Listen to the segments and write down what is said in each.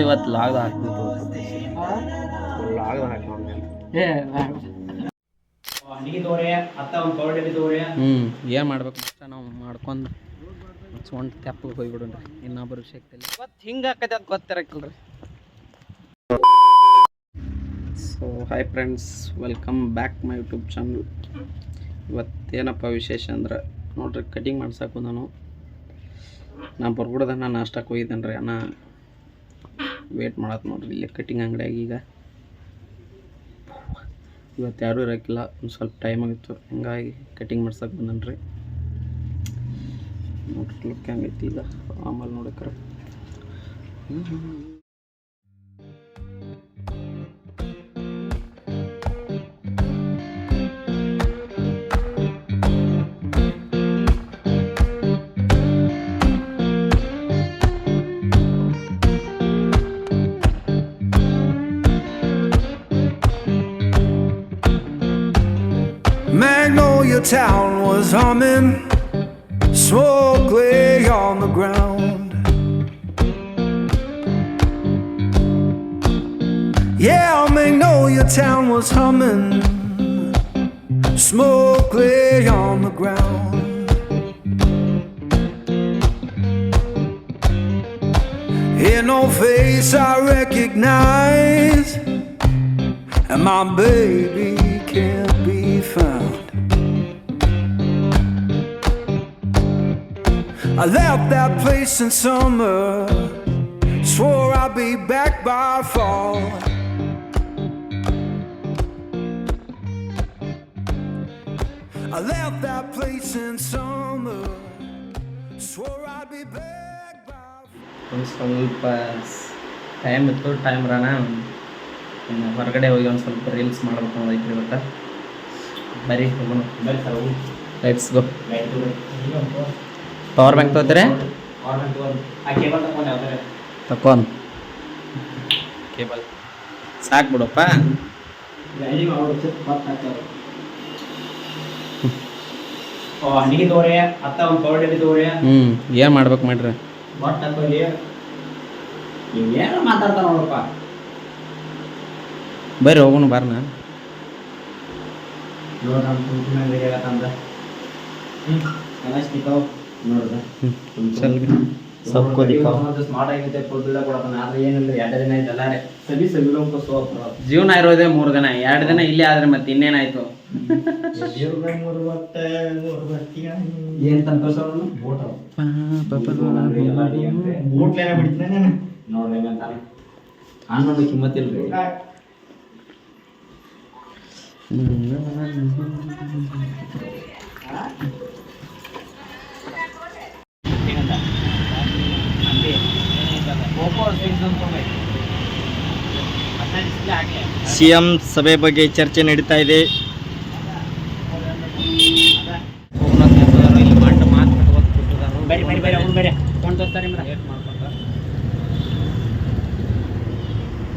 ಇವತ್ತು ಲಾಗ್ದ ಹಾಕ್ತಿತ್ತು ಲಾಗ್ದ ಹಾಕಿ ಏನು ಮಾಡ್ಬೇಕು ಅಷ್ಟ ನಾವು ಮಾಡ್ಕೊಂಡು ಸೊಂಟ ತೆಪ್ಪಗೆ ಹೋಗ್ಬಿಡೋಣ್ರಿ ಇನ್ನೊಬ್ಬರು ಶಕ್ತಿಯಲ್ಲಿ ಇವತ್ತು ಹಿಂಗೆ ಹಾಕೈತೆ ಅದು ಗೊತ್ತಿರಕ್ಕಿಲ್ರಿ. So hi friends, welcome back my YouTube channel. ಇವತ್ತೇನಪ್ಪ ವಿಶೇಷ ಅಂದ್ರೆ ನೋಡ್ರಿ, ಕಟಿಂಗ್ ಮಾಡ್ಸಕ್ಕೆ ನಾನು ಬರ್ಬಿಡ್ದೆ. ನಾನು ನಾಷ್ಟಕ್ಕೆ ಹೋಗಿದ್ದೇನೆ ರೀ. ಅಣ್ಣ ವೇಟ್ ಮಾಡತ್ತೆ ನೋಡ್ರಿ ಇಲ್ಲಿ ಕಟಿಂಗ್ ಅಂಗಡಿಯಾಗ. ಈಗ ಇವತ್ತು ಯಾರೂ ಇರೋಕ್ಕಿಲ್ಲ, ಒಂದು ಸ್ವಲ್ಪ ಟೈಮ್ ಆಗಿತ್ತು, ಹಿಂಗಾಗಿ ಕಟಿಂಗ್ ಮಾಡ್ಸಕ್ಕೆ ಬಂದನು ರೀ. ನೋಡ್ರಿ ಲುಕ್ ಹೆಂಗೈತಿ ಈಗ, ಆಮೇಲೆ ನೋಡಕ್ರೆ Magnolia town was humming, smoke lay on the ground. Yeah, Magnolia town was humming, smoke lay on the ground. Ain't no face I recognize, and my baby can't be found. I left that place in summer, swore I'd be back by fall. I left that place in summer, swore I'd be back by fall. ಒಂದು ಸ್ವಲ್ಪ time ಇತ್ತು, time Rana ಇನ್ನು ಹೊರಗಡೆ ಹೋಗಿ ಒಂದು ಸ್ವಲ್ಪ reels ಮಾಡ್ಬೇಕು ಅನ್ನೋದೈತ್ರಿ ಇವತ್ತು. ಬರೀ ಹೋಗೋಣ, ಲೆಟ್ಸ್ ಗೋ. ಪವರ್ ಬ್ಯಾಂಕ್ ತೊಗೋತೀರಿ? ತಕೊಂಡ್ ಕೇಬಲ್ ಸಾಕು ಬಿಡಪ್ಪ. ಏನು ಮಾಡ್ಬೇಕು ಮಾಡ್ರಿ? ಮಾತಾಡ್ತಾರ ನೋಡಪ್ಪ, ಬರ್ರಿ ಹೋಗೋಣ ಬಾರ್ನ. सबको दिखाओ स्मार्ट ಆಗಿರುತ್ತೆ, ಫುಲ್ ಬಿಲ್ಡ ಕೊಡತಾನ. ಆದ್ರೆ ಏನಿಲ್ಲ, 2 ದಿನ ಆಯ್ತು ಎಲ್ಲಾರೆ ಸವಿ ಸವಿಲೋಂಕ ಸೋಪ್ ಜೀವನ ಇರೋದೇ 3 ದಿನ, 2 ದಿನ ಇಲ್ಲೇ ಆದ್ರೆ ಮತ್ತೆ ಇನ್ನೇನಾಯ್ತು? ಏನ್ ತಂತೋಸವನು ಬೋಟ ಬೋಟ್ಲೇನ ಬಿಡ್ತಾನೆ ನೋಡ್ರಿ ಅಂತ ಅನ್ನೋದು ಕಿಮ್ಮತ್ತಿಲ್ರಿ. ಸಿಎಂ ಸಭೆ ಬಗ್ಗೆ ಚರ್ಚೆ ನಡೀತಾ ಇದೆ.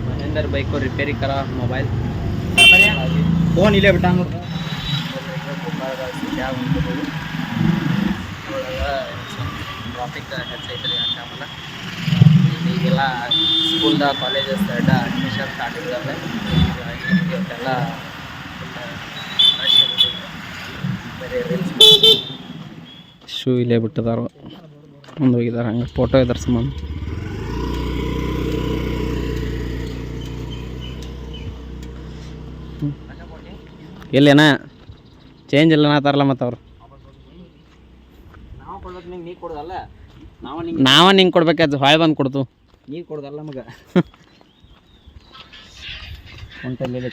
महेंद्र भाई को रिपेयरी करा मोबाइल, ಫೋನ್ ಇಲ್ಲೇ ಬಿಟ್ಟ ಟ್ರಾಫಿಕ್ ಹೆಚ್ಚೈತ್ರಿ. ಆಮೇಲೆ ಈಗೆಲ್ಲ ಸ್ಕೂಲ್ದ ಕಾಲೇಜಸ್ ಅಡ್ಮಿಷನ್ ಸ್ಟಾರ್ಟ್ ಇದ್ದಾವೆ. ಇವತ್ತೆಲ್ಲ ಬೇರೆ ರೀಲ್ಸ್ ಶೂ ಇಲ್ಲೇ ಬಿಟ್ಟಿದಾರ, ಒಂದು ಹೋಗಿದ್ದಾರೆ ಹಂಗೆ ಫೋಟೋ ಇದ್ದಾರೆ ಸಂಬಂಧ. ಇಲ್ಲೇನ ಚೇಂಜ್ ಇಲ್ಲ ಅನ್ನತ್ತಾರಲ್ಲ ಮತ್ತು ಅವ್ರು. ನಾವ ನಿಂಗೆ ಕೊಡ್ಬೇಕಾಯ್ತು, ಹೊಳೆ ಬಂದು ಕೊಡ್ತು. ನೀರು ಕೊಡೋದಲ್ಲ ನಮಗೆ ಹೊಂಟಲ್ಲಿ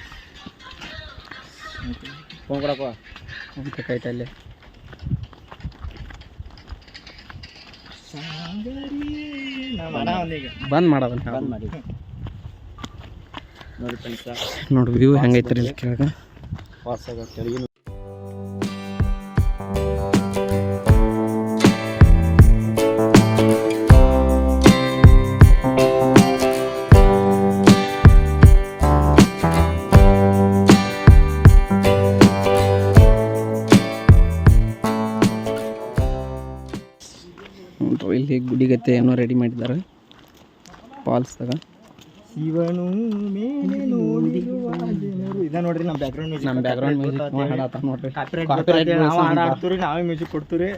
ಫೋನ್ ಕೊಡಪ್ಪ ಹೊಂಟ ಕೈಟಲ್ಲಿ ಬಂದ್ ಮಾಡೋದನ್ನ ಬಂದ್ ಮಾಡಿ ನೋಡಿ ವ್ಯೂ ಹೆಂಗೈತ್ರಿ ಇಲ್ಲಿ ಕೆಳಗ. ವಾಸಾಗ ಕೆಳಗಿನ ಇಲ್ಲಿ ಗುಡಿಗತ್ತೆ ಏನೋ ರೆಡಿ ಮಾಡಿದ್ದಾರೆ ಫಾಲ್ಸ್ದಾಗ. ಶಿವನು ಮೇಲೆ ನೋಡಿರುವ ಜನರು. ಇದ ನೋಡ್ರಿ ನಮ್ಮ ಬ್ಯಾಕ್ಗ್ರೌಂಡ್ ಮ್ಯೂಸಿಕ್. ನಮ್ಮ ಬ್ಯಾಕ್ಗ್ರೌಂಡ್ ಮ್ಯೂಸಿಕ್ ಹಾಡಾತ ನೋಡ್ರಿ. ಕಾಪಿರೈಟ್ ನಾವು ಹಾಡು ಹಾಡ್ತೀವಿ, ನಾವೇ ಮ್ಯೂಸಿಕ್ ಕೊಡ್ತೀವಿ.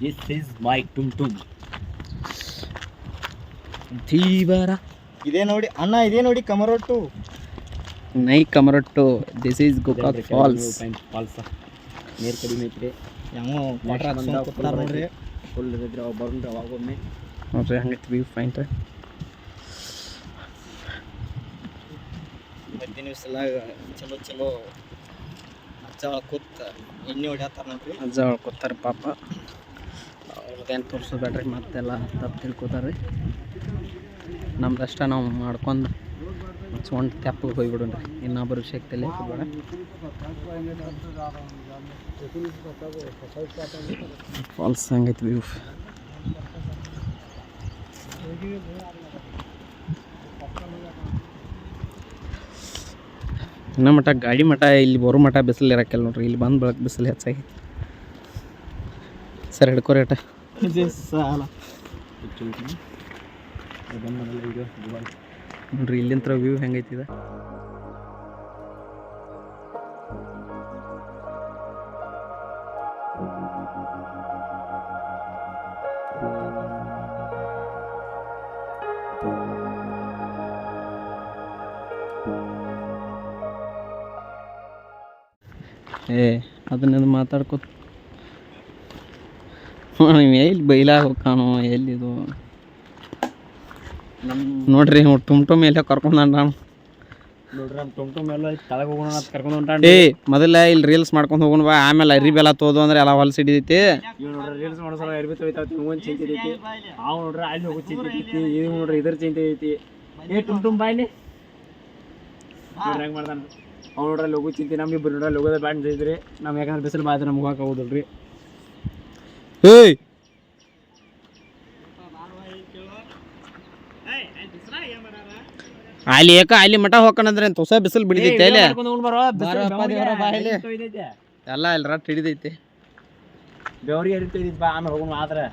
This is my ಟುಮ್ ಟುಮ್. ಧೀವರ ಇದೇ ನೋಡಿ ಅಣ್ಣ, ಇದೇ ನೋಡಿ ಕಮರೊಟ್ಟು. ನೈ ಕಮರಟ್ಟು. This is Gokak falls. Falls ನೀರು ಕಡಿಮೆ ಐತ್ರಿ. ಯಾವ ವಾಟರ್ ಹಾಕ್ಸ್ಕೊಂಡ್ ಕೂತಾರ ನೋಡ್ರಿ. ಫುಲ್ ಇದ್ರಿ ಅವಾಗ ಬರ್ರಿ ಅವಾಗೊಮ್ಮೆ. ನೋಡ್ರಿ ಹಂಗೈತಿ ವ್ಯೂ ಪಾಯಿಂಟ್. ಮಧ್ಯಾಹ್ನ ಸಲ ಚಲೋ ಚಲೋ ಅಜ್ಜ ಕೂತ ಎಣ್ಣೆ ಹೊಡ್ಯಾತಾರ ನೋಡ್ರಿ. ಅಜ್ಜ ಕೂತಾರ ಪಾಪ. ಅವ್ರದ್ದೇನು ತೋರಿಸೋಬೇಡ್ರಿ, ಮತ್ತೆಲ್ಲ ತಪ್ಪು ತಿಳ್ಕೊತಾರೆ. ನಮ್ದಷ್ಟ ನಾವು ಮಾಡ್ಕೊಂಡು ಸೊಂಟ ತೆಪ್ಪಗೆ ಹೋಗ್ಬಿಡೋಣ್ರಿ. ಇನ್ನೊಬ್ಬರು ಶಕ್ತಿಯಲ್ಲಿ ಬೇಡ. ಫಾಲ್ಸ್ ಹಂಗೈತಿ ವ್ಯೂ. ಇನ್ನ ಮಟ್ಟ ಗಾಡಿ ಮಠ ಇಲ್ಲಿ ಬರೋ ಮಠ ಬಿಸಿಲು ಇರಕ್ಕಿಲ್ಲ ನೋಡ್ರಿ. ಇಲ್ಲಿ ಬಂದು ಬೆಳಗ್ಗೆ ಬಿಸಿಲು ಹೆಚ್ಚಾಗಿ. ಸರ್ ಹಿಡ್ಕೋರೇಟ ಸಾಲ ನೋಡ್ರಿ ಇಲ್ಲಿಂತ್ರ ವ್ಯೂ ಹೆಂಗೈತಿದ. ಅದನ್ನೆಲ್ಲ ಮಾತಾಡ್ಕೊ ನೀವು ಎಲ್ಲಿ ಬೈಲಾಗ ಹೋಗ್ಕಾನೋ ಎಲ್ಲಿದು ನೋಡ್ರಿ. ಟುಮ್ ಟುಮ್ ಎಲ್ಲ ಕರ್ಕೊಂಡು ನಾನು ನೋಡ್ರಿ ನಮ್ಮ ಟುಮ್ ಟುಮ್ ಎಲ್ಲ ಕೆಳಗೆ ಹೋಗೋಣ ಅಂತ ಕರ್ಕೊಂಡು ಹೊಂಟಾನ. ಮೊದಲ ಇಲ್ಲಿ ರೀಲ್ಸ್ ಮಾಡ್ಕೊಂಡು ಹೋಗೋಣ ಬಾ. ಆಮೇಲೆ ಅರಿಬೆಲ್ಲ ತೋದು ಅಂದ್ರೆ ಎಲ್ಲ ಹೊಲ್ಸ್ ಹಿಡಿದೈತಿ. ಇವ್ ನೋಡ್ರಿ ರೀಲ್ಸ್ ಮಾಡೋ ಸಲ ಅರ್ಬಿ ತೊಯ್ತಾವ್ತಿ. ಇವಂದು ಚಿಂತೆ ಐತಿ. ಅವ್ ನೋಡ್ರಿ ಅಲ್ಲಿ ಹೋಗೋ ಚಿಂತೆ ಐತಿ. ಇದು ನೋಡ್ರಿ ಇದ್ರ ಚಿಂತೆ ಐತಿ. ಟುಮ್ ಟುಮ್ ಬಾಯ್ಲಿ ನೋಡ್ರಿ ಹೆಂಗೆ ಮಾಡ್ತಾನ. ಅವ್ನು ನೋಡ್ರಿ ಲಗು ಚಿಂತೆ. ನಮ್ಗಿಬ್ರು ನೋಡ್ರಿ ಲಗೋದ ಬ್ಯಾಂಡ್ ಇದ್ರಿ. ನಮ್ಗೆ ಯಾಕಂದ್ರೆ ಬಿಸಿಲು ಬಾಯ್ತು, ನಮ್ಗೆ ಹೋಗಕ್ಕೆ ಹೋಗೋದಿಲ್ರಿ. ಏಯ್ ಅಲ್ಲಿ ಅಲ್ಲಿ ಮಠ ಹೋಗ್ಕಂದ್ರೆ ಹೊಸ ಬಿಸಿಲು ಬಿಡಿದೈತೆ ಅಲ್ಲಿ ಎಲ್ಲ ಇಲ್ಲಿ ರಟ್ ಹಿಡಿದೈತಿ. ಬೆವ್ರಿಗೆ ಹರಿತೈತಿ ಬಾ, ಆಮೇಲೆ ಹೋಗೋಣ ಆದ್ರೆ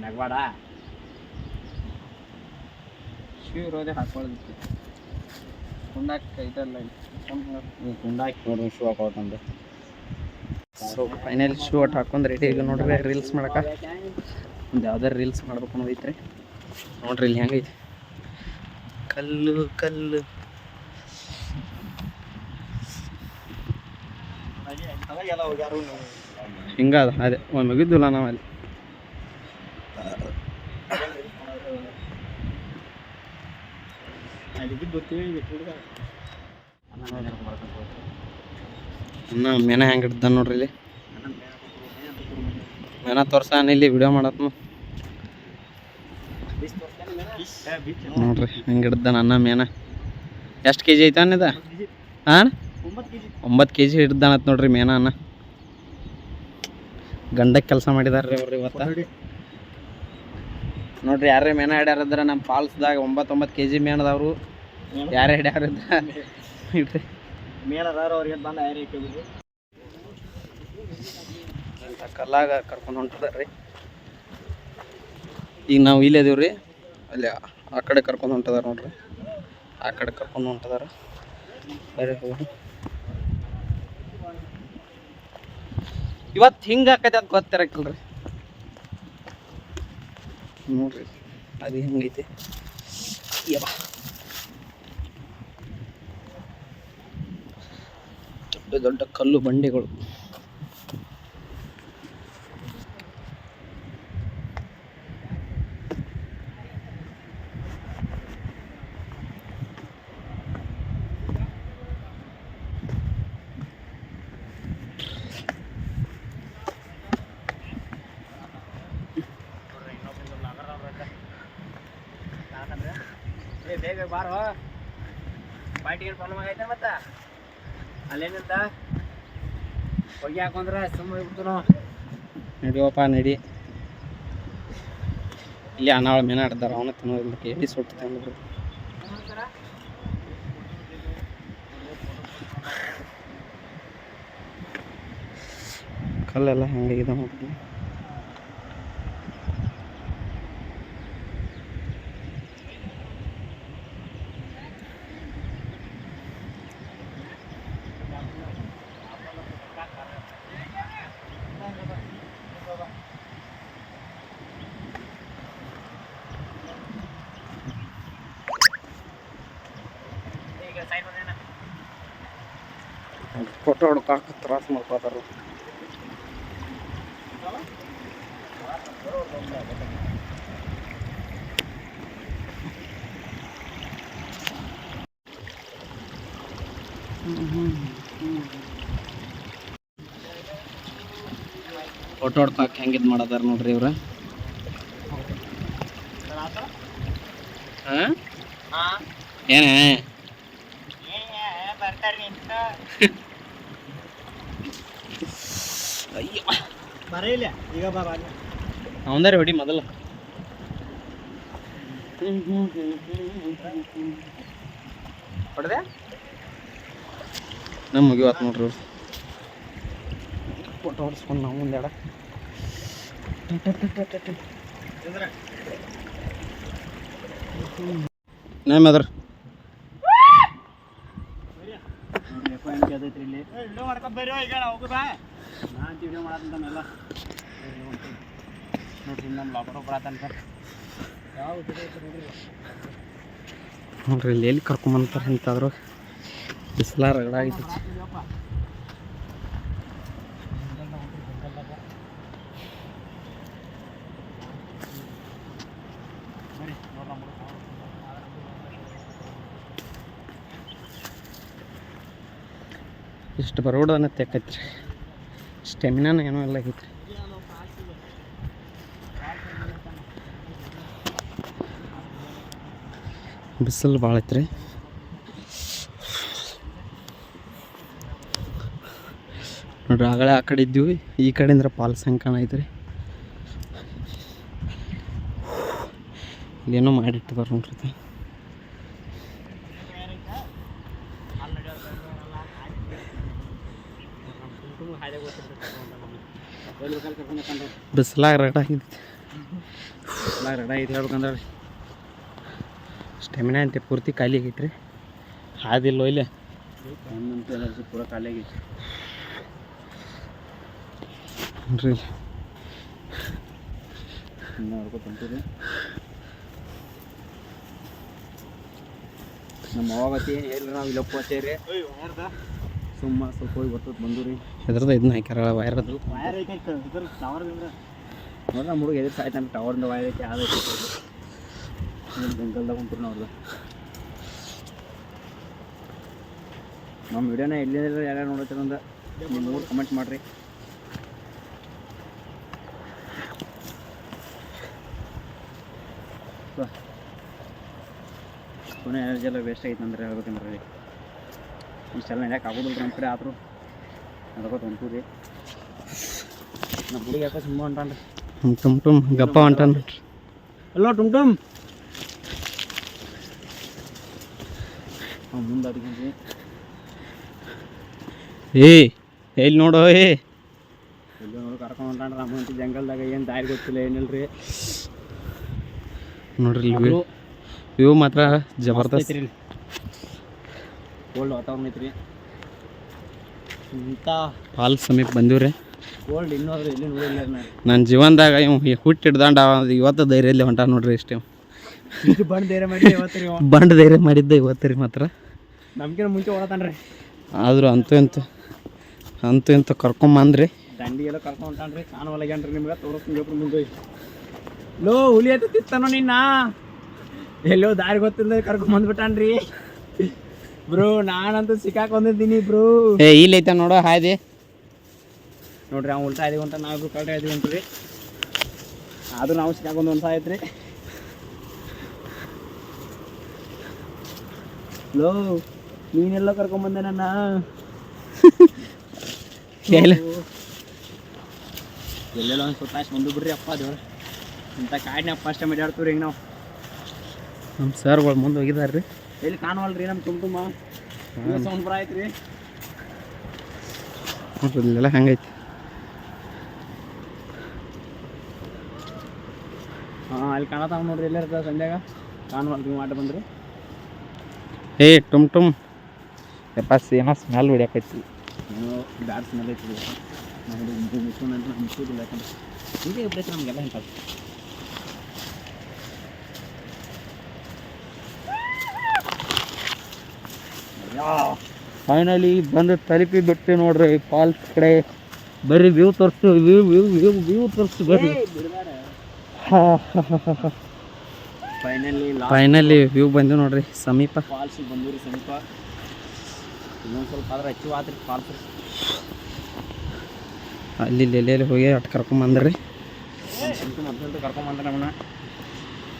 ನಗ್ಬೇಡ. ಶೂ ಇರೋದೇ ಹಾಕೊಳ್ಳೋದಕ್ಕೆ ಕುಂಡಾಕಿ ಇದಲ್ಲ ಕುಂಡಾಕಿ ನೋಡ್ರಿ ಶೂ ಹಾಕೋತಂದು. ಸೊ ಫೈನಲ್ ಶೂ ಒಟ್ಟು ಹಾಕೊಂಡು ರೆಡಿ ಈಗ ನೋಡ್ರಿ ರೀಲ್ಸ್ ಮಾಡಕ್ಕೆ. ಒಂದು ಯಾವ್ದಾರು ರೀಲ್ಸ್ ಮಾಡ್ಬೇಕು ಅನ್ನೋದೈತ್ರಿ. ನೋಡ್ರಿ ಇಲ್ಲಿ ಹೆಂಗೈತಿ ಕಲ್ಲು ಕಲ್ಲು. ಹಿಂಗದ ಅದೇ ಒಂದು ಮುಗಿದ್ದಿಲ್ಲ ನಾವು ಅಲ್ಲಿ. ಇನ್ನು ಮೇನ ಹೆಂಗೆ ಹಿಡ್ದ ನೋಡ್ರಿ ಇಲ್ಲಿ. ಮೇನ ತೋರ್ಸಾನ ಇಲ್ಲಿ ವಿಡಿಯೋ ಮಾಡತ್ನು ನೋಡ್ರಿ ಹೆಂಗೆ ಹಿಡ್ದ ನನ್ನ ಮೇನ. ಎಷ್ಟು ಕೆ ಜಿ ಐತ ಅನ್ನದ? ಹಾಂ 9 kg ಹಿಡ್ದಾನತ್ ನೋಡ್ರಿ ಮೇನ ಅನ್ನ. ಗಂಡಕ್ಕೆ ಕೆಲಸ ಮಾಡಿದಾರ್ರಿ ಅವ್ರು ಇವತ್ತು. ನೋಡ್ರಿ ಯಾರೇ ಮೇನ ಹಿಡ್ಯಾರದ್ರ ನಮ್ಮ ಫಾಲ್ಸ್ದಾಗ 9 kg ಮೇನದವರು ಯಾರೇ ಹಿಡ್ಯಾರಿದ್ರ ಇಡ್ರಿ ಮೇನದಾರ ಅವ್ರಿಗೆ ಬಂದ ಯಾರೇ ಕೇಳಿದ್ರು ಅಂತ ಕಲ್ಲಾಗ ಕರ್ಕೊಂಡು ಹೊಂಟಿದಾರ್ರಿ. ಈಗ ನಾವು ಇಲ್ಲೇ ಇದೀವ್ರಿ, ಅಲ್ಲಿ ಆ ಕಡೆ ಕರ್ಕೊಂಡು ಹೊಂಟದಾರ ನೋಡ್ರಿ. ಆ ಕಡೆ ಕರ್ಕೊಂಡು ಹೊಂಟದಾರ. ಬರೀ ಹೋಗಿ ಇವತ್ತು ಹಿಂಗೆ ಆಕೈತೆ ಅದು ಗೊತ್ತಿರಕ್ಕಿಲ್ರಿ. ನೋಡ್ರಿ ಅದು ಹೆಂಗೈತಿ. ದೊಡ್ಡ ದೊಡ್ಡ ಕಲ್ಲು ಬಂಡೆಗಳು. ಬೇಗ ಬಾರೋ, ಬಾಟಿಗೆ ಪ್ರಾಬ್ಲಮ್ ಆಗೈತೆ. ಮತ್ತೆ ಅಲ್ಲೇನಿಂದ ಹೊಗೆ ಹಾಕೊಂಡ್ರೆ ಸುಮ್ಮನೆ ಹೋಗ್ಬಿಡ್ತು ನಾವು. ನಡಿಯಪ್ಪ ನಡಿ. ಇಲ್ಲಿ ಅನಾಳ ಮೇನ ಆಡ್ದಾರ, ಅವನ ತಿನ್ನೋದಕ್ಕೆ ಎಲ್ಲಿ ಸುಟ್ಟು ತಂದ್ರು. ಕಲ್ಲೆಲ್ಲ ಹೆಂಗಾಗಿದೆ ನೋಡ್ರಿ. ಫೋಟೋ ಹೊಡ್ಕೊಳಕ್ಕೆ ತ್ರಾಸ ಮಾಡ್ಕೋತಾರ. ಫೋಟೋ ಹೊಡ್ಕೊಳಕ್ಕೆ ಹೆಂಗೆ ಇದು ಮಾಡದಾರ ನೋಡ್ರಿ ಇವ್ರ. ಏನೇ ಅಯ್ಯೋ ಬರೀಲ್ಲ ಈಗ ಬಾ ಅವಂದಾರಿ ಹೊಡಿ ಮೊದಲು. ಹೊಡೆದೆ ನಮ್ಮ ಮುಗಿವತ್ತು ನೋಡ್ರಿ ಅವ್ರು. ಫೋಟೋ ಹೊಡ್ಸ್ಕೊಂಡು ನಾವು ಮುಂದೆ ನೇಮ್ ಅದ್ರ ವಿಡಿಯೋ ಮಾಡ್ಕೊಂಡು ಬರ್ರಿ ಈಗ ಹೋಗುದಾ ನಾನು ವಿಡಿಯೋ ಮಾಡತ್ತಂತೆಲ್ಲ ನೋಡ್ರಿ ನಮ್ಮ ಲಾಕ್ಡೌನ್ ಬರತ್ತಾನ ಸರ್. ಯಾವ ನೋಡ್ರಿ ಇಲ್ಲಿ ಎಲ್ಲಿ ಕರ್ಕೊಂಬಂತಾರೆ ಅಂತಾದ್ರು ಬಿಸಿಲ ರಗಡಾಗಿತ್ತು. ಇಷ್ಟು ಬರೋಡನ ತೆಕ್ಕೈತ್ರಿ, ಸ್ಟೆಮಿನಾನ ಏನೋ ಎಲ್ಲ ಆಗೈತ್ರಿ. ಬಿಸಿಲು ಭಾಳ ಐತ್ರಿ. ನೋಡ್ರಿ ಆಗಲೇ ಆ ಕಡೆ ಇದ್ದೀವಿ, ಈ ಕಡೆಯಿಂದ ಪಾಲ್ಸ್ ಹೆಂಗೆ ಕಾಣೈತ್ರಿ. ಇಲ್ಲೇನೋ ಮಾಡಿಟ್ಟಿದಾರ ನೋಡ್ರಿ. ಬಿಸಿಲಾಗ ರಗಡ ಆಗಿತ್ತು, ಬಿಸಿಲಾಗ ರಗಡ ಐತಿ ಹೇಳ್ಬೇಕಂದ್ರೆ ಸ್ಟೆಮಿನಾ ಅಂತೆ ಪೂರ್ತಿ ಖಾಲಿ ಆಗೈತ್ರಿ. ಹಾದಿಲ್ಲೋ ಇಲ್ಲೇ ನನ್ನಂತೂ ಎನರ್ಜಿ ಪೂರ ಖಾಲಿ ಆಗೈತಿ ನೋಡ್ರಿ. ಇನ್ನು ಹೊಡ್ಕೊತಂತೀರಿ ನಮ್ಮ ಅವಾಗತಿ ಹೇಳ್ರಿ ನಾವು ಇಲ್ಲಪ್ಪ ಹಚ್ಚೇರಿ ಸುಮ್ಮ ಸ್ವಲ್ಪ ಹೋಗಿ ಬರ್ತದೆ ಬಂದು ರೀ. ಎದ್ರದ್ದು ಇದನ್ನ ಹಾಕ್ಯಾರ ವೈರದ್ದು. ವೈರ್ ಐತೆ ಇದ್ರ ಟವರ್ದಿಂದ ನೋಡ್ರಿ ನಮ್ಮ ಹುಡುಗ ಎದುರು ಸಾಯ್ತಾನೆ. ಟವರ್ದಿಂದ ವೈರ್ ಐತೆ ಅದೈತೆ ಜಂಗಲ್ದಾಗ ಕುಂತ್ರಿ ಅವ್ರದ್ದು. ನಮ್ಮ ವಿಡಿಯೋನ ಎಲ್ಲಿಂದ ಯಾರ್ಯಾರು ನೋಡತ್ತಿರಂದ ನೀವು ನೋಡಿ ಕಮೆಂಟ್ ಮಾಡಿರಿ. ಪುನಃ ಎನರ್ಜಿ ಎಲ್ಲ ವೇಸ್ಟ್ ಐತೆ ಅಂದ್ರೆ ಹೇಳ್ಬೇಕಂದ್ರೆ ರೀ ಇಷ್ಟೆಲ್ಲ ನಡೆಯಕ್ಕೆ ಆಗೋದಿಲ್ಲ ನಮ್ಮ ಕಡೆ. ಆದರೂ ಅದಕ್ಕೆ ಹೊಂಟೂರಿ ನಮ್ಮ ಹುಡುಗ ಯಾಕೆ ಸುಮ್ಮ ಹೊಂಟಾನ್ರಿ. ಟುಮ್ ಟುಮ್ ಗಪ್ಪ ಹೊಂಟಾನ ನೋಡ್ರಿ. ಅಲ್ಲೋ ಟುಮ್ ಟುಮ್ ಅವ್ನು ಮುಂದೆ ಅದಕ್ಕೆ ಎಲ್ಲಿ ನೋಡೋ ಎಲ್ಲೋ ನೋಡಿ ಕರ್ಕೊಂಡು ಹೊಂಟಾನ್ರಿ. ನಮ್ಮಂತ ಜಂಗಲ್ದಾಗ ಏನು ದಾರಿ ಗೊತ್ತಿಲ್ಲ ಏನಿಲ್ರಿ. ನೋಡ್ರಿ ವ್ಯೂ ಮಾತ್ರ ಜಬರ್ದಸ್ತ್ ಐತ್ರಿ. ಕೋಲ್ಡ್ ವಾತಾವರಣ ಐತ್ರಿ. ಇಂಥ ಫಾಲ್ಸ್ ಸಮೀಪ ಬಂದೀವ್ರಿ. ಕೋಲ್ಡ್ ಇನ್ನೋದ್ರೆ ಎಲ್ಲಿ ನೋಡಿಲ್ಲ ನನ್ನ ಜೀವನದಾಗ ಇವ್ ಹುಟ್ಟು ಹಿಡ್ದಾಂಡ ಇವತ್ತು ಧೈರ್ಯದಲ್ಲಿ ಹೊಂಟ ನೋಡ್ರಿ. ಇಷ್ಟೇ ಇದು ಬಂದು ಧೈರ್ಯ ಮಾಡಿ ಇವತ್ತು ರೀ ಬಂಡ್ ಧೈರ್ಯ ಮಾಡಿದ್ದೆ ಇವತ್ತು ರೀ ಮಾತ್ರ. ನಮ್ಗಿನ ಮುಂಚೆ ಓಡತಾನ್ರಿ. ಆದರೂ ಅಂತೂ ಇಂತೂ ಕರ್ಕೊಂಬಂದ್ರಿ. ದಂಡಿಗೆಲ್ಲ ಕರ್ಕೊಂಡು ಹೊಂಟಾನ್ರಿ. ನಾನು ಒಳಗ್ಯಾನ್ರಿ ನಿಮ್ಗೆ ತೋರಿಸ್ತೀನಿ ಮುಂದೆ. ಲೋ ಹುಲಿ ಅಂತ ತಿತ್ತಾನೋ ನಿನ್ನ ಎಲ್ಲೋ ದಾರಿ ಗೊತ್ತಿಲ್ಲ ಕರ್ಕೊಂಬಂದ್ಬಿಟ್ಟಾನ್ರಿ ಬ್ರೋ. ನಾನಂತೂ ಸಿಕ್ಕಾಕೊಂಡಿದ್ದೀನಿ ಬ್ರೋ. ಇಲ್ಲೈತೆ ನೋಡೋ ಹಾಯ್ದೆ ನೋಡ್ರಿ ಅವ್ನು ಉಲ್ಟಾ ಇದೀವಿ ಅಂತ ನಾವು ಕಲ್ಟ ಇದೀವಿ ಅಂತೀವಿ. ಆದರೂ ನಾವು ಸಿಕ್ಕಾಕೊಂಡು ಒಂದು ಐತ್ರಿ. ಲೋ ನೀನೆಲ್ಲ ಕರ್ಕೊಂಬಂದೆ ನನ್ನ ಎಲ್ಲೆಲ್ಲ ಒಂದು ಸುತ್ತಾಶ್ ಬಂದು ಬಿಡ್ರಿ ಅಪ್ಪ ದೇವ್ರ. ಇಂಥ ಕಾಡಿನ ಫಸ್ಟ್ ಟೈಮ್ ಅಡ್ಯಾಡ್ತೀವಿ ಈಗ ನಾವು. ನಮ್ಮ ಸರ್ಗಳು ಮುಂದೆ ಹೋಗಿದಾರೆ ರೀ. ಎಲ್ಲಿ ಕಾಣವಲ್ರಿ ನಮ್ಮ ತುಂಬ ಸೌಂಡ್ ಬರ ಐತ್ರಿ. ನೋಡ್ರಿ ಇಲ್ಲೆಲ್ಲ ಹೆಂಗೈತಿ. ಹಾಂ ಅಲ್ಲಿ ಕಾಣತಾವ ನೋಡ್ರಿ. ಎಲ್ಲ ಇರ್ತದೆ ಸಂಧ್ಯಾಗ ಕಾಣವಲ್ರಿ ಮಾಟ ಬಂದ್ರಿ. ಟುಮ್ ಟುಮ್ ಯಪ್ಪ ಏನೋ ಸ್ಮೆಲ್ ಹೊಡಿಯಾಕೈತಿ. ಏನೋ ಬ್ಯಾಡ್ ಸ್ಮೆಲ್ ಐತಿ. ನಾವು ಮುಚ್ಕೊಂಡ್ರೆ ಮುಚ್ಚೋದಿಲ್ಲ ಯಾಕಂದ್ರೆ ಹೀಗೆ ಇಬ್ಬರೈತಿ ನಮಗೆಲ್ಲ ಇಂಥದ್ದು. ಫೈನಲಿ ಬಂದು ತಲುಪಿ ಬಿಟ್ಟು ನೋಡ್ರಿ ಫಾಲ್ಸ್ ಕಡೆ. ಬರ್ರಿ ವ್ಯೂ ತೋರಿಸ್ತು, ವ್ಯೂ ವ್ಯೂ ವ್ಯೂ ವ್ಯೂ ತೋರಿಸ್ತು ಬರ್ರಿ. ಫೈನಲಿ ವ್ಯೂ ಬಂದು ನೋಡ್ರಿ ಸಮೀಪ. ಫಾಲ್ಸ್ ಬಂದೂರಿ ಸಮೀಪ. ಇನ್ನೊಂದು ಸ್ವಲ್ಪ ಆದ್ರೆ ಹೆಚ್ಚು ಆತ್ರಿ ಫಾಲ್ಸ್. ಅಲ್ಲಿ ಎಲ್ಲೆಲ್ಲಿ ಹೋಗಿ ಅಟ್ ಕರ್ಕೊಂಬಂದ್ರಿ. ಮೊದಲು ಕರ್ಕೊಂಬಂದ್ರೆ ನಮ್ಮನ್ನ.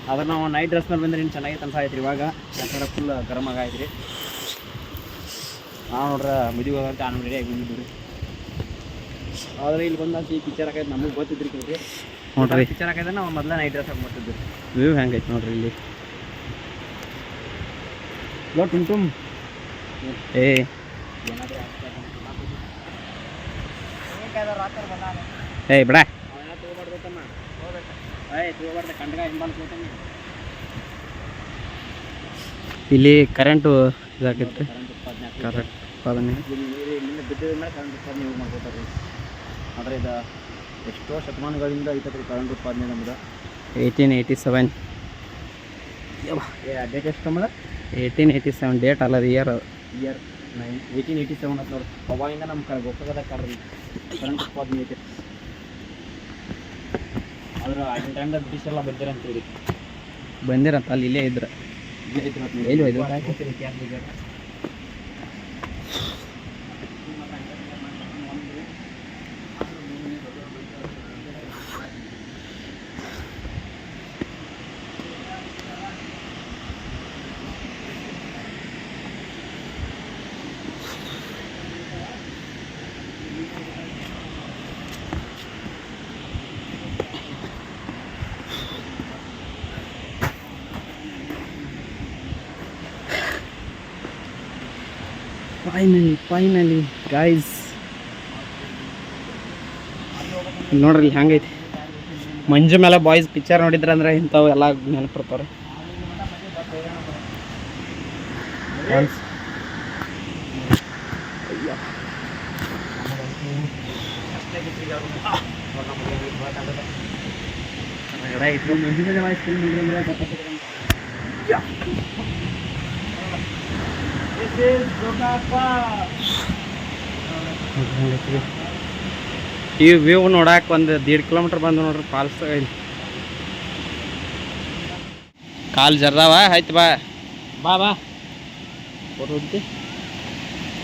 ಆದ್ರೆ ನಾವು ನೈಟ್ ಡ್ರೆಸ್ ಮೇಲೆ ಬಂದ್ರೆ ಇನ್ನು ಚೆನ್ನಾಗಿ ಅನ್ಸಾಯ್ತು ರೀ. ಇವಾಗ ಯಾಕಂದ್ರೆ ಫುಲ್ ಗರಮ್ ಆಗೈತೆ ರೀ. ನಾವು ನೋಡ್ರೆ ಮದುವೆ ಹೋಗಂತ ನಾನು ರೆಡಿ ಆಗಿ ಬಂದಿದ್ದು ರೀ. ಆದರೆ ಇಲ್ಲಿ ಬಂದ ಈ ಪಿಕ್ಚರ್ ಹಾಕೈತೆ ನಮಗೆ ಗೊತ್ತಿದ್ರಿ ಕೇಳಿ ನೋಡ್ರಿ ಪಿಕ್ಚರ್ ಹಾಕೈತೆ ನಾವು ಮೊದಲೇ ನೈಟ್ ಡ್ರೆಸ್ ಹಾಕ್ಬಿಟ್ಟಿದ್ವಿ. ವ್ಯೂ ಹೆಂಗೈತೆ ನೋಡ್ರಿ ಇಲ್ಲಿ. ಟುಮ್ ಏ ಏಯ್ ಬಿಡ ಇಲ್ಲಿ ಕರೆಂಟು ಇದಾಕೈತ್ರಿ. ಕರೆಕ್ಟ್ ಉತ್ಪಾದನೆ ಬಿದ್ದಿದ ಮೇಲೆ ಕರೆಂಟ್ ಉತ್ಪಾದನೆ ಯೂಸ್ ಮಾಡ್ಕೋತಾರೆ ರೀ. ಆದರೆ ಇದು ಎಷ್ಟೋ ಶತಮಾನಗಳಿಂದ ಐತೈತೆ ರೀ ಕರೆಂಟ್ ಉತ್ಪಾದನೆ ನಮ್ದು. 1887 ಡೇಟ್ ಎಷ್ಟು ನಮ್ಮದು? 1887 ಡೇಟ್ ಅಲ್ಲ ಇಯರ್. 1887 ಅಂತ ನೋಡಿ. ಅವಾಗಿಂದ ನಮ್ಮ ಗೊತ್ತಾಗದ ಕರೆಂಟ್ ಉತ್ಪಾದನೆ ಐತೆ. ಆದ್ರೆ ಆಗಿನ ಟೈಮ್ದಾಗ ಬ್ರಿಟಿಷ್ ಎಲ್ಲ ಬಂದಿರಂತೀವಿ. ಬಂದಿರಂತ ಅಲ್ಲಿ ಇಲ್ಲೇ ಇದ್ರ. ಎಲ್ಲಿ ಹೋಯ್ತು? ಫೈನಲಿ ಗೈಸ್ ನೋಡ್ರಿ ಇಲ್ಲಿ ಹೆಂಗೈತಿ. ಮಂಜು ಮೇಲೆ ಬಾಯ್ಸ್ ಪಿಕ್ಚರ್ ನೋಡಿದ್ರೆ ಅಂದ್ರೆ ಇಂಥವು ಎಲ್ಲ ನೆನಪಿರ್ತಾವ್ರಿ. ಈ ವ್ಯೂ ನೋಡಕ್ಕೆ ಒಂದು 1.5 ಕಿಲೋಮೀಟ್ರ್ ಬಂದು ನೋಡ್ರಿ ಫಾಲ್ಸ್. ಕಾಲು ಜರ್ದಾವ ಆಯ್ತು ಬಾ ಬಾ ಬಾ ಫೋಟೋ ಹೊಡಿತಿ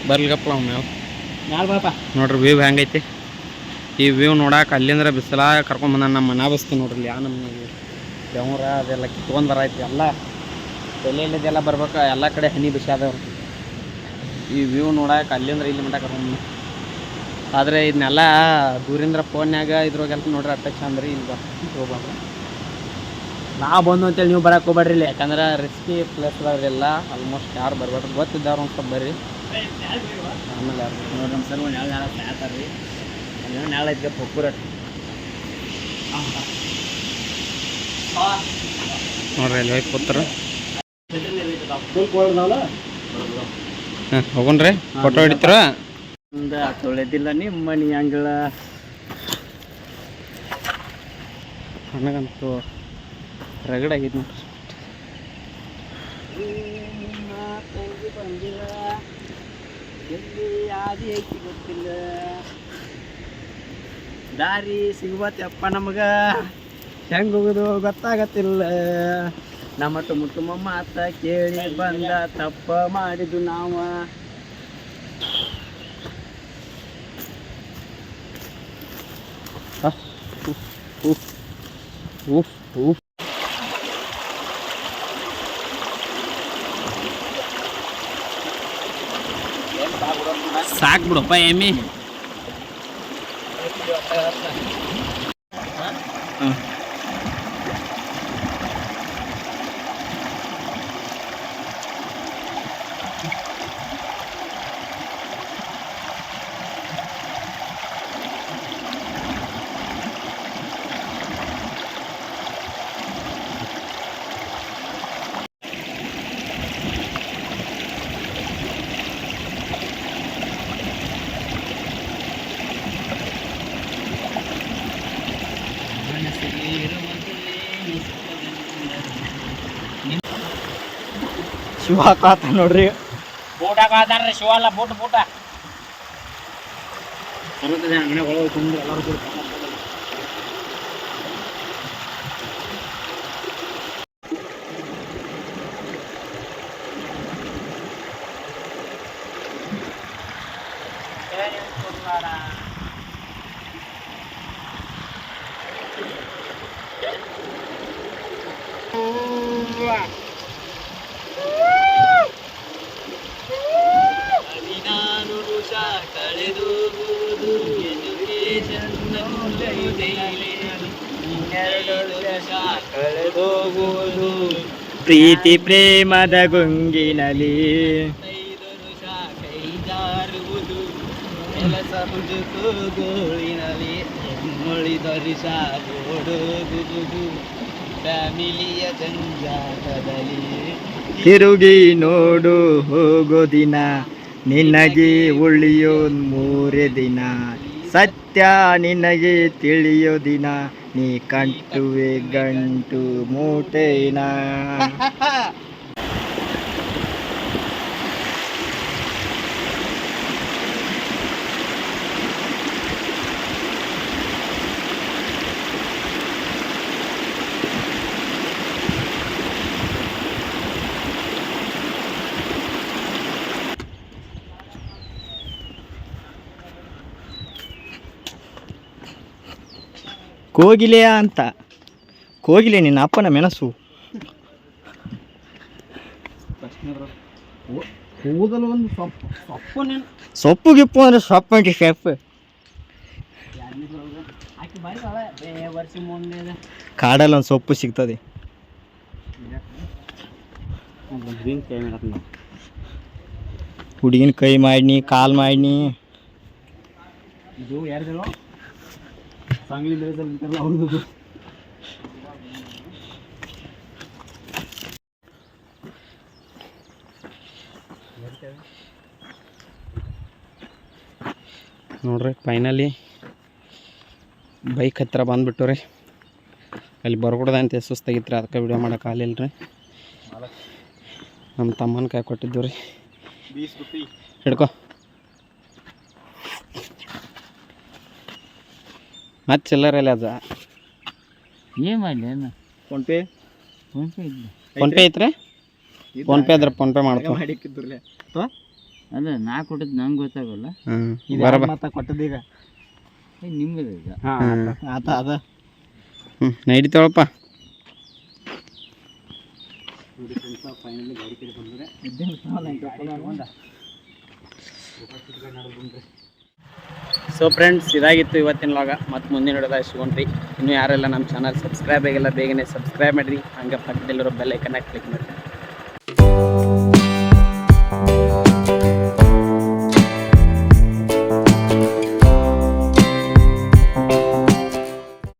ಬರ್ಲಿಗಪ್ಪ ನಾವು ಮ್ಯಾಲೆ ಬಾಪ. ನೋಡ್ರಿ ವ್ಯೂ ಹೆಂಗೈತಿ. ಈ ವ್ಯೂ ನೋಡಕ್ಕೆ ಅಲ್ಲಿಂದ್ರೆ ಬಿಸಿಲ ಕರ್ಕೊಂಬಂದ ನಮ್ಮ ಮನೆ ಬಸ್ತಿ ನೋಡ್ರಿ. ಯಾವ ನಮ್ಮ ಬೆವರ ಅದೆಲ್ಲ ಕಿತ್ಕೊಂಡು ಬರೈತಿ. ಎಲ್ಲ ಎಲ್ಲೆಲ್ಲಿದೆಲ್ಲ ಬರ್ಬೇಕು. ಎಲ್ಲ ಕಡೆ ಹನಿ ಬಿಸಿ ಅದಾವ. ಈ ವ್ಯೂ ನೋಡಕ್ಕೆ ಅಲ್ಲಿಂದ್ರೆ ಇಲ್ಲಿ ಮಟ್ಟ ಕರ್ಕೊಂಬಂದ. ಆದರೆ ಇದನ್ನೆಲ್ಲ ದೂರಿಂದ ಫೋನ್ಯಾಗ ಇದ್ರಾಗೆಲ್ಲ ನೋಡ್ರಿ ಅಟ್ಟ ಚಂದ ರೀ. ಇಲ್ಲಿ ಹೋಗ್ಬಾರ್ದು. ನಾವು ಬಂದು ಅಂತೇಳಿ ನೀವು ಬರಕ್ಕೆ ಹೋಗ್ಬೇಡ್ರಿ ಇಲ್ಲಿ. ಯಾಕಂದ್ರೆ ರಿಸ್ಕಿ ಪ್ಲೇಸ್ ಅದಾವೆಲ್ಲ. ಆಲ್ಮೋಸ್ಟ್ ಯಾರು ಬರ್ಬೇಡ್ರಿ. ಗೊತ್ತಿದ್ದವ್ರು ಒಂದು ಸ್ವಲ್ಪ ಬರ್ರಿ. ಆಮೇಲೆ ಯಾರು ನೋಡಿ ನಮ್ಮ ಸರ್ ಒಂದು ನಾಳೆ ಸಾಯ್ತಾರೆ ರೀ. ನಾಳೆ ಐತೆ ಪಪ್ಪೂರ ನೋಡ್ರಿ ಅಲ್ಲಿ ಹೋಗಿ ಕೂತಾರ. ಹಾಂ ಹೋಗೋಣ್ರಿ ಫೋಟೋ ಹಿಡಿತೀರ. ಒಂದು ತೊಳೆದಿಲ್ಲ ನಿಮ್ಮ ಮನೆ ಅಂಗಳ. ನನಗಂತೂ ರಗಡಾಗಿದ್ದು ನೋಡ್ರಿ. ನಿಮ್ಮ ತಂಗಿ ಬಂದಿಲ್ಲ, ಎಲ್ಲಿ ಆದಿ ಐತಿ ಗೊತ್ತಿಲ್ಲ, ದಾರಿ ಸಿಗುವತ್ತಪ್ಪ ನಮಗ, ಹೆಂಗೆ ಹೋಗೋದು ಗೊತ್ತಾಗತ್ತಿಲ್ಲ. ನಮ್ಮ ಮುಟ್ಟುಮ ಮಾತ ಕೇಳಿ ಬಂದ ತಪ್ಪ ಮಾಡಿದ್ದು ನಾವು. ಸಾಕು ಬಿಡಪ್ಪ ಎಮ್ಮಿ. ಶಿವ ಕಾತ ನೋಡ್ರಿ. ಬೋಟ್ ಹಾಕಾದಾರ ಶಿವಲ್ಲ ಬೋಟ್ ಬರುತ್ತದೆ ಅಂಗಡಿ ಒಳಗೆ ತುಂಬ ಎಲ್ಲರೂ ಕೂಡ ಕಳೆದೋಗುವುದು ಪ್ರೀತಿ ಪ್ರೇಮದ ಗುಂಗಿನಲ್ಲಿ ಕೈದಾರುವುದು ಕೆಲಸ ಮುಜುಕು ಗೋಳಿನಲ್ಲಿ ಮುಳಿದರೆ ಸಾಗೋಡುವುದು ಫ್ಯಾಮಿಲಿಯ ಜಂಜಾಟದಲ್ಲಿ ತಿರುಗಿ ನೋಡು ಹೋಗೋ ದಿನ ನಿನಗೆ ಉಳಿಯೋ 3 ದಿನ ಸತ್ಯ ನಿನಗೆ ತಿಳಿಯೋ ದಿನ ನೀ ಕಂಟುವೆ ಗಂಟು ಮೂಟೆನ ಕೋಗಿಲೆಯ ಅಂತ ಕೋಗಿಲೆ ನಿನ್ನ ಅಪ್ಪನ ಮೆಣಸು ಕೂದಲು ಒಂದು ಸೊಪ್ಪು ಸೊಪ್ಪು ಗಿಪ್ಪು ಅಂದ್ರೆ ಸೊಪ್ಪು ಶೆಫ್ ಆಕೆ ಬಾಯಿ ವರ್ಷ ಮುಂದೆ ಕಾಡಲ್ಲಿ ಒಂದು ಸೊಪ್ಪು ಸಿಗ್ತದೆ ಹುಡುಗಿನ ಕೈ ಮಾಡಿನಿ ಕಾಲು ಮಾಡಿನಿ ಇದು ಯಾರ್ದು ಸಾಂಗ್ಲಿ ಬೆಳೆಸಲ್ಲ ಅವ್ರದ್ದು ನೋಡ್ರಿ ಫೈನಲಿ ಬೈಕ್ ಹತ್ತಿರ ಬಂದುಬಿಟ್ಟು ರೀ ಅಲ್ಲಿ ಬರ್ಕೊಡ್ದಂತೆ ಸುಸ್ತಾಗಿತ್ತು ರೀ ಅದಕ್ಕೆ ವಿಡಿಯೋ ಮಾಡೋಕೆ ಆಗಲಿಲ್ಲ ರೀ ನಮ್ಮ ತಮ್ಮನ ಕೈ ಕೊಟ್ಟಿದ್ದು ರೀ ಹಿಡ್ಕೊ ಮತ್ತೆ ಚಿಲ್ಲರಲ್ಲಿ ಅದ ಏನು ಮಾಡಲಿ ಫೋನ್ಪೇ ಫೋನ್ಪೇ ಐತ್ರಿ ಫೋನ್ಪೇ ಅದ್ರ ಫೋನ್ಪೇ ಮಾಡ್ಕೊ ಮಾಡಿಕ್ಕಿದ್ರಲ್ಲ ಅಲ್ಲ ನಾ ಕೊಟ್ಟಿದ್ದು ನಂಗೆ ಗೊತ್ತಾಗಲ್ಲ ಮತ್ತೆ ಕೊಟ್ಟದೀಗ ನಿಮ್ಗೆ ಆತ ಅದ ನಡೀತಾವಪ್ಪ ಸೊ ಫ್ರೆಂಡ್ಸ್ ಇದಾಗಿತ್ತು ಇವತ್ತಿನ ಲಾಗ ಮತ್ತು ಮುಂದಿನ ಹಿಡಿದ ಸಿಗೋಣ್ರಿ ಇನ್ನೂ ಯಾರೆಲ್ಲ ನಮ್ಮ ಚಾನಲ್ ಸಬ್ಸ್ಕ್ರೈಬ್ ಆಗಿಲ್ಲ ಬೇಗನೆ ಸಬ್ಸ್ಕ್ರೈಬ್ ಮಾಡಿರಿ ಹಂಗೆ ಪಕ್ಕದಲ್ಲಿರೋ ಬೆಲ್ ಐಕನ್ನ ಕ್ಲಿಕ್ ಮಾಡಿರಿ